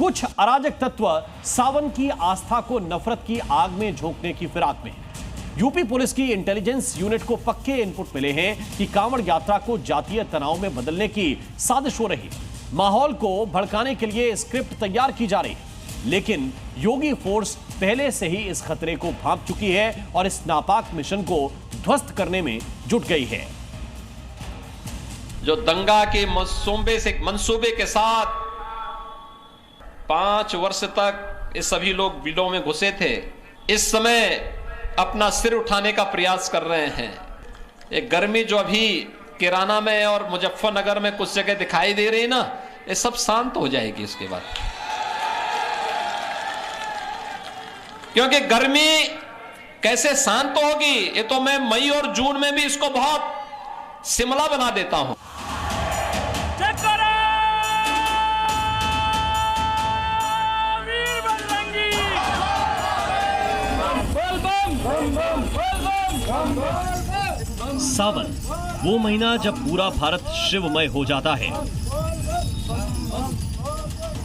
कुछ अराजक तत्व सावन की आस्था को नफरत की आग में झोंकने की फिराक में हैं। यूपी पुलिस की इंटेलिजेंस यूनिट को पक्के इनपुट मिले हैं कि कांवड़ यात्रा को जातीय तनाव में बदलने की साजिश हो रही है। माहौल को भड़काने के लिए स्क्रिप्ट तैयार की जा रही है, लेकिन योगी फोर्स पहले से ही इस खतरे को भांप चुकी है और इस नापाक मिशन को ध्वस्त करने में जुट गई है। जो दंगा के मंसूबे के साथ 5 वर्ष तक ये सभी लोग बिलों में घुसे थे, इस समय अपना सिर उठाने का प्रयास कर रहे हैं। ये गर्मी जो अभी किराना में और मुजफ्फरनगर में कुछ जगह दिखाई दे रही है ना, ये सब शांत हो जाएगी इसके बाद। क्योंकि गर्मी कैसे शांत होगी, ये तो मैं मई और जून में भी इसको बहुत शिमला बना देता हूं। सावन वो महीना जब पूरा भारत शिवमय हो जाता है,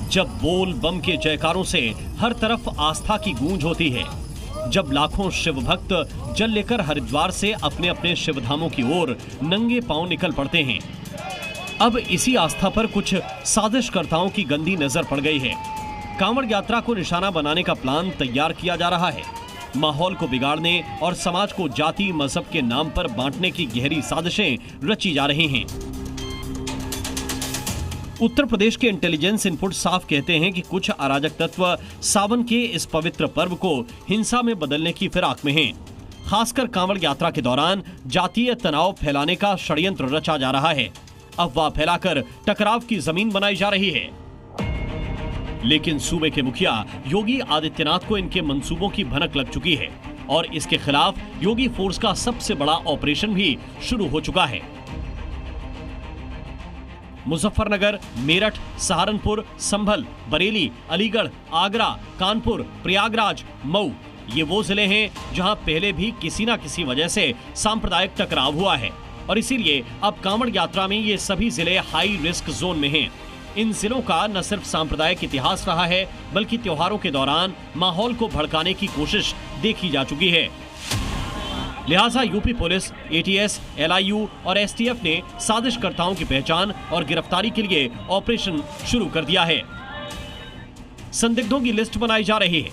जब बोल बम के जयकारों से हर तरफ आस्था की गूंज होती है, जब लाखों शिव भक्त जल लेकर हरिद्वार से अपने अपने शिवधामों की ओर नंगे पांव निकल पड़ते हैं। अब इसी आस्था पर कुछ साजिशकर्ताओं की गंदी नजर पड़ गई है। कांवड़ यात्रा को निशाना बनाने का प्लान तैयार किया जा रहा है। माहौल को बिगाड़ने और समाज को जाति मजहब के नाम पर बांटने की गहरी साजिशें रची जा रही हैं। उत्तर प्रदेश के इंटेलिजेंस इनपुट साफ कहते हैं कि कुछ अराजक तत्व सावन के इस पवित्र पर्व को हिंसा में बदलने की फिराक में हैं। खासकर कांवड़ यात्रा के दौरान जातीय तनाव फैलाने का षड्यंत्र रचा जा रहा है। अफवाह फैलाकर टकराव की जमीन बनाई जा रही है। लेकिन सूबे के मुखिया योगी आदित्यनाथ को इनके मंसूबों की भनक लग चुकी है और इसके खिलाफ योगी फोर्स का सबसे बड़ा ऑपरेशन भी शुरू हो चुका है। मुजफ्फरनगर, मेरठ, सहारनपुर, संभल, बरेली, अलीगढ़, आगरा, कानपुर, प्रयागराज, मऊ ये वो जिले हैं जहां पहले भी किसी न किसी वजह से सांप्रदायिक टकराव हुआ है और इसीलिए अब कांवड़ यात्रा में ये सभी जिले हाई रिस्क जोन में हैं। इन जिलों का न सिर्फ सांप्रदायिक इतिहास रहा है, बल्कि त्योहारों के दौरान माहौल को भड़काने की कोशिश देखी जा चुकी है। लिहाजा यूपी पुलिस, एटीएस, एलआईयू और एसटीएफ ने साजिशकर्ताओं की पहचान और गिरफ्तारी के लिए ऑपरेशन शुरू कर दिया है। संदिग्धों की लिस्ट बनाई जा रही है,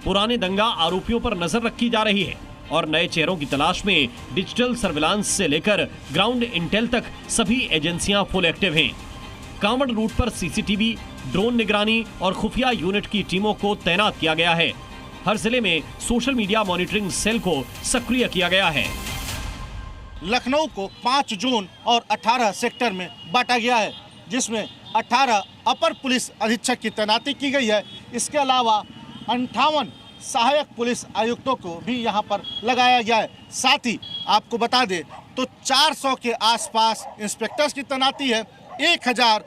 पुराने दंगा आरोपियों पर नजर रखी जा रही है और नए चेहरों की तलाश में डिजिटल सर्विलांस से लेकर ग्राउंड इंटेल तक सभी एजेंसियां फुल एक्टिव हैं। कांवड़ रूट पर सीसीटीवी, ड्रोन निगरानी और खुफिया यूनिट की टीमों को तैनात किया गया है। हर जिले में सोशल मीडिया मॉनिटरिंग सेल को सक्रिय किया गया है। लखनऊ को 5 जोन और 18 सेक्टर में बांटा गया है, जिसमें 18 अपर पुलिस अधीक्षक की तैनाती की गई है। इसके अलावा 58 सहायक पुलिस आयुक्तों को भी यहाँ पर लगाया गया है। साथ ही आपको बता दें तो 400 के आसपास इंस्पेक्टर्स की तैनाती है, 1000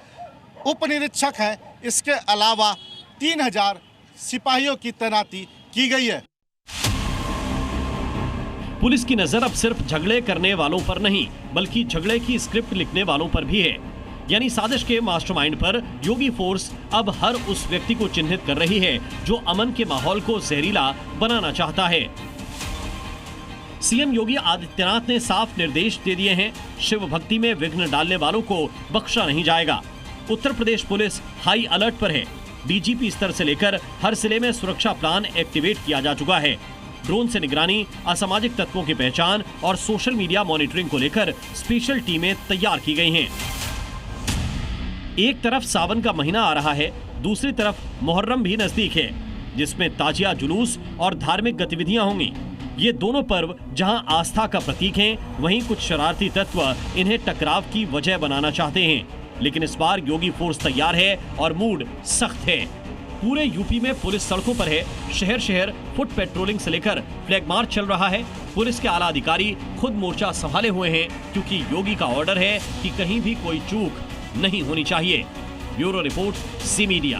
उप निरीक्षक हैं। इसके अलावा 3000 सिपाहियों की तैनाती की गई है। पुलिस की नजर अब सिर्फ झगड़े करने वालों पर नहीं, बल्कि झगड़े की स्क्रिप्ट लिखने वालों पर भी है। यानी साजिश के मास्टरमाइंड पर योगी फोर्स अब हर उस व्यक्ति को चिन्हित कर रही है जो अमन के माहौल को जहरीला बनाना चाहता है। सीएम योगी आदित्यनाथ ने साफ निर्देश दे दिए हैं, शिव भक्ति में विघ्न डालने वालों को बख्शा नहीं जाएगा। Uttar Pradesh police high alert पर है। डीजीपी स्तर से लेकर हर जिले में सुरक्षा प्लान एक्टिवेट किया जा चुका है। ड्रोन से निगरानी, असामाजिक तत्वों की पहचान और सोशल मीडिया मॉनिटरिंग को लेकर स्पेशल टीमें तैयार की गई हैं। एक तरफ सावन का महीना आ रहा है, दूसरी तरफ मुहर्रम भी नजदीक है, जिसमें ताजिया जुलूस और धार्मिक गतिविधियां होंगी। ये दोनों पर्व जहां आस्था का प्रतीक हैं, वहीं कुछ शरारती तत्व इन्हें टकराव की वजह बनाना चाहते हैं। लेकिन इस बार योगी फोर्स तैयार है और मूड सख्त है। पूरे यूपी में पुलिस सड़कों पर है। शहर शहर फुट पेट्रोलिंग से लेकर फ्लैग मार्च चल रहा है। पुलिस के आला अधिकारी खुद मोर्चा संभाले हुए हैं, क्योंकि योगी का ऑर्डर है कि कहीं भी कोई चूक नहीं होनी चाहिए। Bureau report, C media.